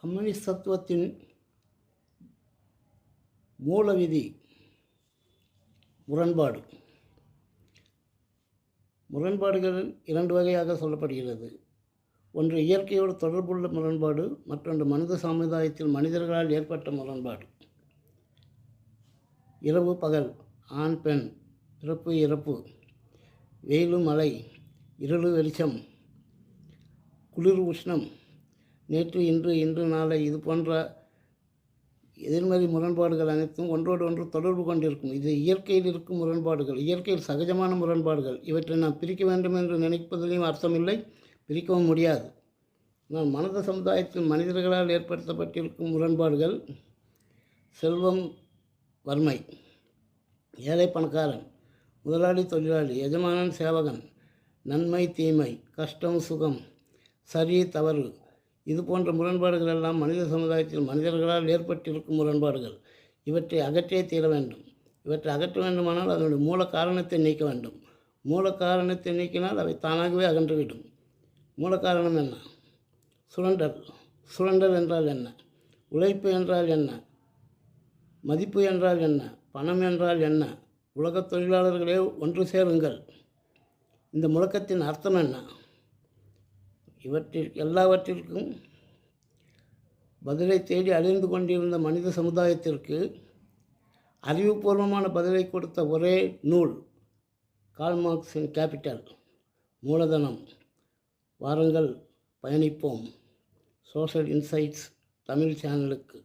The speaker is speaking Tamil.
கம்யூனிஸ்ட் தத்துவத்தின் மூல விதி முரண்பாடுகள் இரண்டு வகையாக சொல்லப்படுகிறது. ஒன்று இயற்கையோடு தொடர்புள்ள முரண்பாடு, மற்றொன்று மனித சமுதாயத்தில் மனிதர்களால் ஏற்பட்ட முரண்பாடு. இரவு பகல், ஆண் பெண், பிறப்பு இறப்பு, வெயிலு மழை, இருளு வெளிச்சம், குளிர் உஷ்ணம், நேற்று இன்று, இன்று நாளை, இது போன்ற எதிர்மறை முரண்பாடுகள் அனைத்தும் ஒன்றோடு ஒன்று தொடர்பு கொண்டிருக்கும். இது இயற்கையில் இருக்கும் முரண்பாடுகள், இயற்கையில் சகஜமான முரண்பாடுகள். இவற்றை நாம் பிரிக்க வேண்டும் என்று நினைப்பதிலையும் அர்த்தமில்லை, பிரிக்கவும் முடியாது. ஆனால் மனித சமுதாயத்தில் மனிதர்களால் ஏற்படுத்தப்பட்டிருக்கும் முரண்பாடுகள் செல்வம் வறுமை, ஏழை பணக்காரன், முதலாளி தொழிலாளி, எஜமானன் சேவகன், நன்மை தீமை, கஷ்டம் சுகம், சரி தவறு, இது போன்ற முரண்பாடுகள் எல்லாம் மனித சமுதாயத்தில் மனிதர்களால் ஏற்பட்டிருக்கும் முரண்பாடுகள். இவற்றை அகற்றே தீர வேண்டும். இவற்றை அகற்ற வேண்டுமானால் அதனுடைய மூல காரணத்தை நீக்க வேண்டும். மூல காரணத்தை நீக்கினால் அவை தானாகவே அகன்றுவிடும். மூல காரணம் என்ன? சுரண்டல் என்றால் என்ன? உழைப்பு என்றால் என்ன? மதிப்பு என்றால் என்ன? பணம் என்றால் என்ன? உலகத் தொழிலாளர்களே ஒன்று சேருங்கள். இந்த முழக்கத்தின் அர்த்தம் என்ன? எல்லாவற்றிற்கும் பதிலை தேடி அழிந்து கொண்டிருந்த மனித சமுதாயத்திற்கு அறிவுபூர்வமான பதிலை கொடுத்த ஒரே நூல் கார்ல் மார்க்ஸின் கேபிட்டல், மூலதனம். வாருங்கள் பயணிப்போம். சோஷியல் இன்சைட்ஸ் தமிழ் சேனலுக்கு